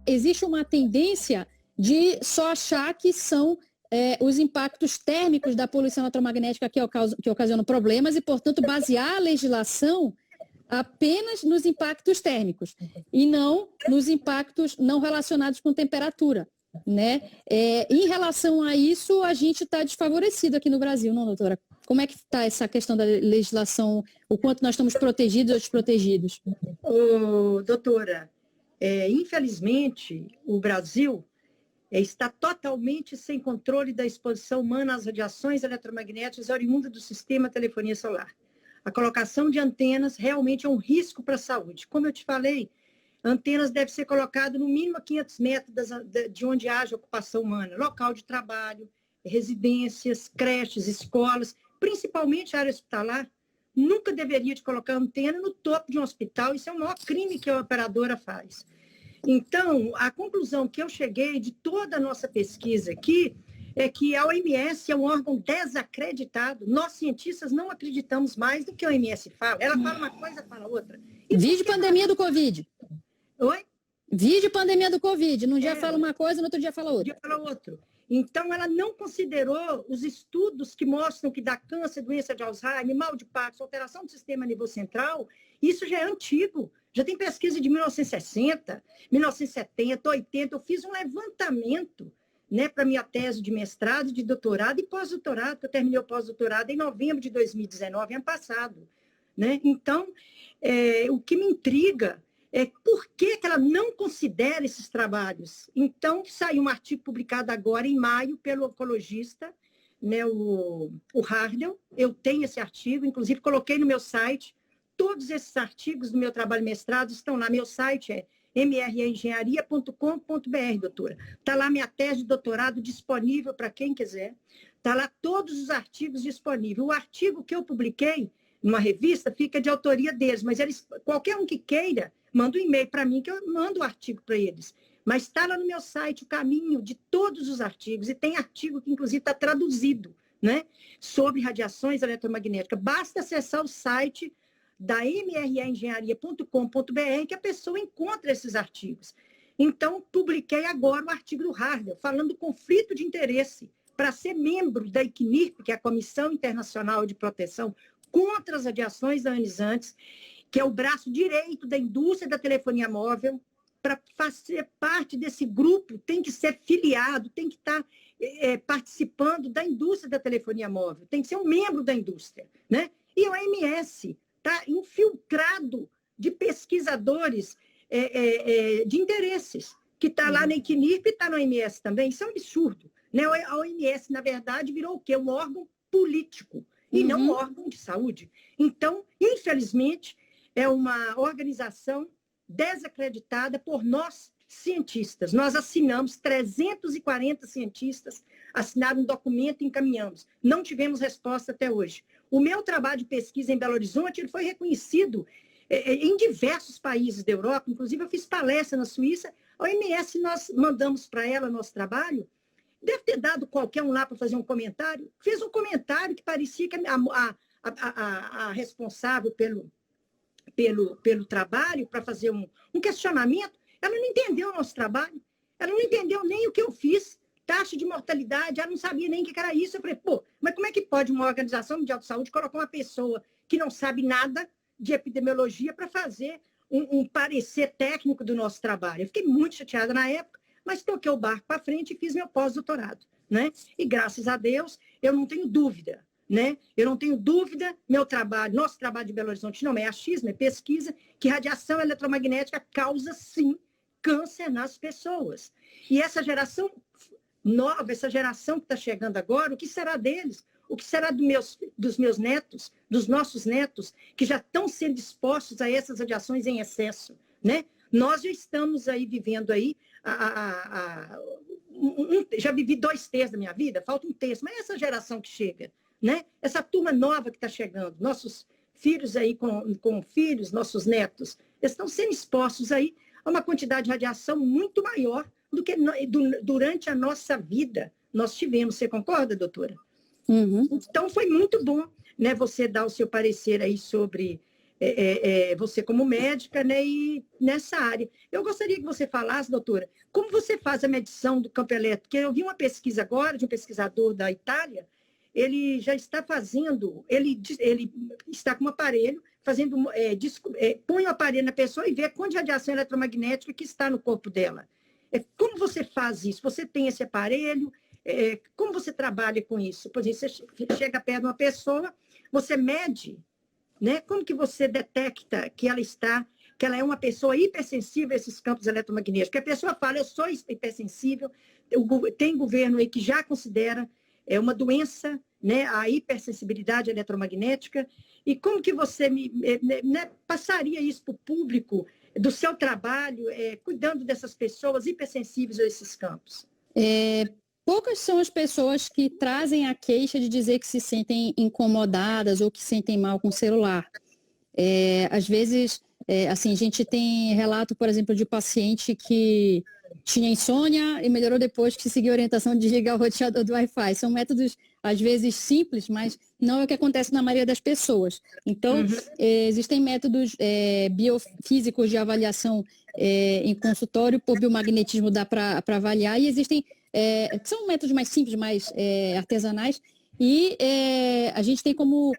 existe uma tendência de só achar que são os impactos térmicos da poluição eletromagnética que ocasionam problemas e, portanto, basear a legislação apenas nos impactos térmicos e não nos impactos não relacionados com temperatura, né? Em relação a isso, a gente está desfavorecido aqui no Brasil, não, doutora? Como é que está essa questão da legislação, o quanto nós estamos protegidos ou desprotegidos? Doutora, infelizmente, o Brasil está totalmente sem controle da exposição humana às radiações eletromagnéticas oriundas do sistema de telefonia celular. A colocação de antenas realmente é um risco para a saúde. Como eu te falei, antenas devem ser colocadas no mínimo a 500 metros de onde haja ocupação humana, local de trabalho, residências, creches, escolas, principalmente a área hospitalar. Nunca deveria de colocar antena no topo de um hospital, isso é o maior crime que a operadora faz. Então, a conclusão que eu cheguei de toda a nossa pesquisa aqui é que a OMS é um órgão desacreditado. Nós, cientistas, não acreditamos mais do que a OMS fala. Ela fala uma coisa, fala outra. Vide pandemia do Covid. Oi? Vide pandemia do Covid. Num dia fala uma coisa, no outro dia fala outra. Dia fala outro. Então, ela não considerou os estudos que mostram que dá câncer, doença de Alzheimer, mal de Parkinson, alteração do sistema nervoso central. Isso já é antigo. Já tem pesquisa de 1960, 1970, 80. Eu fiz um levantamento, né, para minha tese de mestrado, de doutorado e pós-doutorado, que eu terminei o pós-doutorado em novembro de 2019, ano passado. Né? Então, o que me intriga é por que ela não considera esses trabalhos. Então, saiu um artigo publicado agora, em maio, pelo oncologista, né, o Hardel. Eu tenho esse artigo, inclusive coloquei no meu site. Todos esses artigos do meu trabalho de mestrado estão lá. Meu site é mreengenharia.com.br, doutora. Está lá minha tese de doutorado disponível para quem quiser. Está lá todos os artigos disponíveis. O artigo que eu publiquei numa revista fica de autoria deles, mas qualquer um que queira, manda um e-mail para mim que eu mando o artigo para eles. Mas está lá no meu site o caminho de todos os artigos, e tem artigo que, inclusive, está traduzido, né, sobre radiações eletromagnéticas. Basta acessar o site da mreengenharia.com.br que a pessoa encontra esses artigos. Então, publiquei agora o artigo do Hardel, falando do conflito de interesse para ser membro da ICNIRP, que é a Comissão Internacional de Proteção contra as Radiações Ionizantes, que é o braço direito da indústria da telefonia móvel. Para fazer parte desse grupo, tem que ser filiado, tem que estar participando da indústria da telefonia móvel, tem que ser um membro da indústria, né? E a OMS está infiltrado de pesquisadores de interesses, que está lá na ICNIRP e está na OMS também. Isso é um absurdo. Né? A OMS, na verdade, virou o quê? Um órgão político e não um órgão de saúde. Então, infelizmente, é uma organização desacreditada por nós, cientistas. Nós assinamos, 340 cientistas assinaram um documento e encaminhamos. Não tivemos resposta até hoje. O meu trabalho de pesquisa em Belo Horizonte ele foi reconhecido em diversos países da Europa, inclusive eu fiz palestra na Suíça. A OMS, nós mandamos para ela nosso trabalho, deve ter dado qualquer um lá para fazer um comentário, fez um comentário que parecia que a responsável pelo trabalho, para fazer um questionamento, ela não entendeu o nosso trabalho, ela não entendeu nem o que eu fiz, taxa de mortalidade, ela não sabia nem o que era isso. Eu falei, mas como é que pode uma organização mundial de saúde colocar uma pessoa que não sabe nada de epidemiologia para fazer um parecer técnico do nosso trabalho? Eu fiquei muito chateada na época, mas toquei o barco para frente e fiz meu pós-doutorado, né? E graças a Deus, eu não tenho dúvida, né? Eu não tenho dúvida, nosso trabalho de Belo Horizonte não é achismo, é pesquisa, que radiação eletromagnética causa, sim, câncer nas pessoas. E essa geração nova, essa geração que está chegando agora, o que será deles? O que será dos meus netos, dos nossos netos, que já estão sendo expostos a essas radiações em excesso, né? Nós já estamos aí vivendo aí, já vivi 2/3 da minha vida, falta 1/3, mas essa geração que chega, né? Essa turma nova que está chegando, nossos filhos aí com filhos, nossos netos, estão sendo expostos aí a uma quantidade de radiação muito maior do que durante a nossa vida nós tivemos. Você concorda, doutora? Então, foi muito bom, né, você dar o seu parecer aí sobre você como médica, né, e nessa área. Eu gostaria que você falasse, doutora, como você faz a medição do campo elétrico? Porque eu vi uma pesquisa agora de um pesquisador da Itália, ele já está fazendo, ele está com um aparelho, põe o aparelho na pessoa e vê quanto de radiação eletromagnética que está no corpo dela. Como você faz isso? Você tem esse aparelho? Como você trabalha com isso? Por exemplo, você chega perto de uma pessoa, você mede, né? Como que você detecta que ela é uma pessoa hipersensível a esses campos eletromagnéticos? Porque a pessoa fala, eu sou hipersensível, tem governo aí que já considera uma doença, né, a hipersensibilidade eletromagnética. E como que você passaria isso para o público do seu trabalho, cuidando dessas pessoas hipersensíveis a esses campos? Poucas são as pessoas que trazem a queixa de dizer que se sentem incomodadas ou que sentem mal com o celular. Às vezes, assim, a gente tem relato, por exemplo, de paciente que tinha insônia e melhorou depois que seguiu a orientação de desligar o roteador do Wi-Fi. São métodos, às vezes, simples, mas não é o que acontece na maioria das pessoas. Então, existem métodos biofísicos de avaliação em consultório, por biomagnetismo dá para avaliar, e existem, são métodos mais simples, mais artesanais, e a gente tem como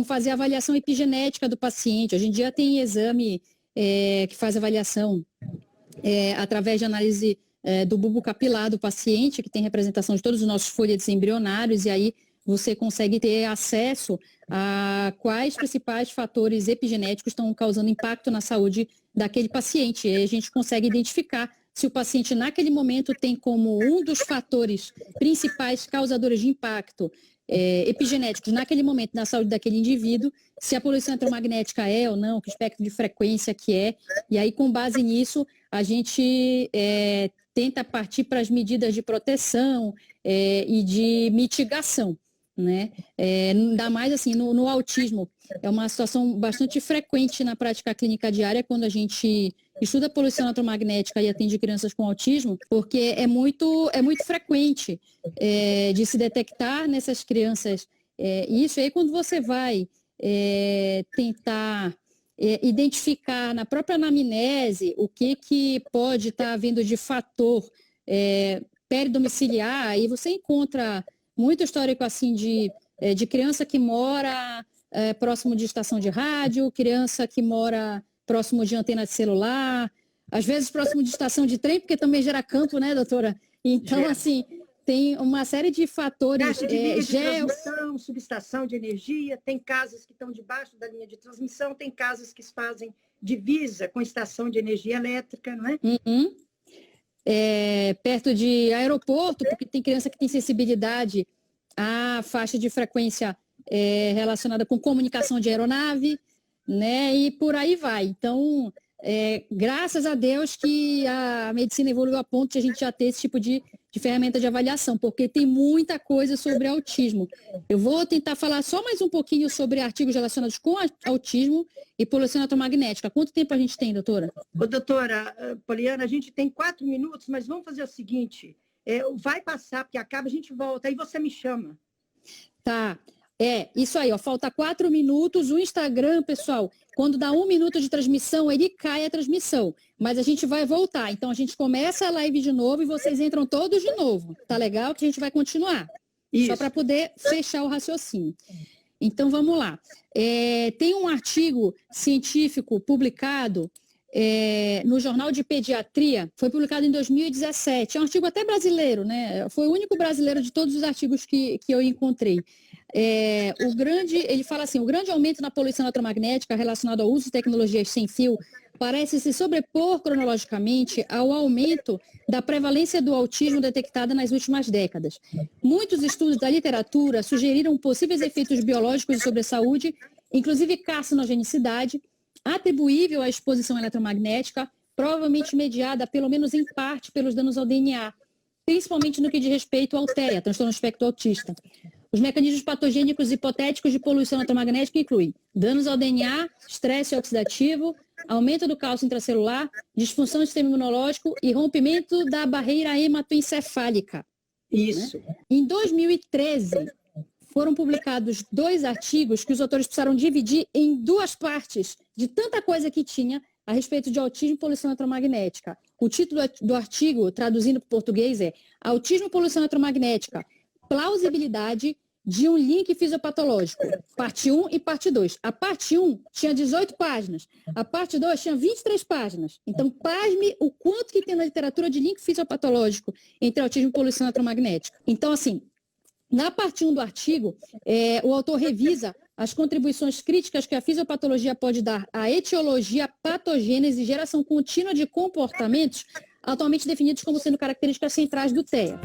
fazer a avaliação epigenética do paciente. Hoje em dia tem exame que faz avaliação através de análise do bulbo capilar do paciente, que tem representação de todos os nossos fôletes embrionários, e aí você consegue ter acesso a quais principais fatores epigenéticos estão causando impacto na saúde daquele paciente. E aí a gente consegue identificar se o paciente, naquele momento, tem como um dos fatores principais causadores de impacto epigenéticos naquele momento na saúde daquele indivíduo, se a poluição eletromagnética ou não, que espectro de frequência que e aí com base nisso a gente tenta partir para as medidas de proteção e de mitigação, né? Ainda mais assim, no autismo, é uma situação bastante frequente na prática clínica diária quando a gente estuda a poluição eletromagnética e atende crianças com autismo, porque é muito frequente de se detectar nessas crianças isso. E aí quando você vai tentar identificar na própria anamnese o que pode estar havendo de fator peridomiciliar, aí você encontra muito histórico assim de criança que mora próximo de estação de rádio, criança que mora próximo de antena de celular, às vezes próximo de estação de trem, porque também gera campo, né, doutora? Então, assim, tem uma série de fatores. Caixa de linha de transmissão, subestação de energia, tem casas que estão debaixo da linha de transmissão, tem casas que fazem divisa com estação de energia elétrica, não é? Perto de aeroporto, porque tem criança que tem sensibilidade à faixa de frequência relacionada com comunicação de aeronave, né? E por aí vai. Então, graças a Deus que a medicina evoluiu a ponto de a gente já ter esse tipo de ferramenta de avaliação, porque tem muita coisa sobre autismo. Eu vou tentar falar só mais um pouquinho sobre artigos relacionados com autismo e poluição eletromagnética. Quanto tempo a gente tem, doutora? Doutora Poliana, a gente tem 4 minutos, mas vamos fazer o seguinte, vai passar, porque acaba, a gente volta, aí você me chama. Tá. Isso aí, ó, falta 4 minutos. O Instagram, pessoal, quando dá 1 minuto de transmissão, ele cai a transmissão. Mas a gente vai voltar. Então, a gente começa a live de novo e vocês entram todos de novo. Tá legal? Que a gente vai continuar. Isso. Só para poder fechar o raciocínio. Então, vamos lá. Tem um artigo científico publicado no Jornal de Pediatria, foi publicado em 2017. É um artigo até brasileiro, né? Foi o único brasileiro de todos os artigos que eu encontrei. Ele fala assim, o grande aumento na poluição eletromagnética relacionado ao uso de tecnologias sem fio parece se sobrepor cronologicamente ao aumento da prevalência do autismo detectada nas últimas décadas. Muitos estudos da literatura sugeriram possíveis efeitos biológicos sobre a saúde, inclusive carcinogenicidade, atribuível à exposição eletromagnética, provavelmente mediada, pelo menos em parte, pelos danos ao DNA, principalmente no que diz respeito ao TEA, transtorno do espectro autista. Os mecanismos patogênicos hipotéticos de poluição eletromagnética incluem danos ao DNA, estresse oxidativo, aumento do cálcio intracelular, disfunção do sistema imunológico e rompimento da barreira hematoencefálica. Isso. Né? Em 2013, foram publicados 2 artigos que os autores precisaram dividir em 2 partes, de tanta coisa que tinha a respeito de autismo e poluição eletromagnética. O título do artigo, traduzindo para o português, é Autismo e poluição eletromagnética, plausibilidade de um link fisiopatológico, parte 1 e parte 2. A parte 1 tinha 18 páginas, a parte 2 tinha 23 páginas. Então, pasme o quanto que tem na literatura de link fisiopatológico entre autismo e poluição eletromagnética. Então, assim, na parte 1 do artigo, o autor revisa as contribuições críticas que a fisiopatologia pode dar à etiologia, patogênese e geração contínua de comportamentos atualmente definidos como sendo características centrais do TEA.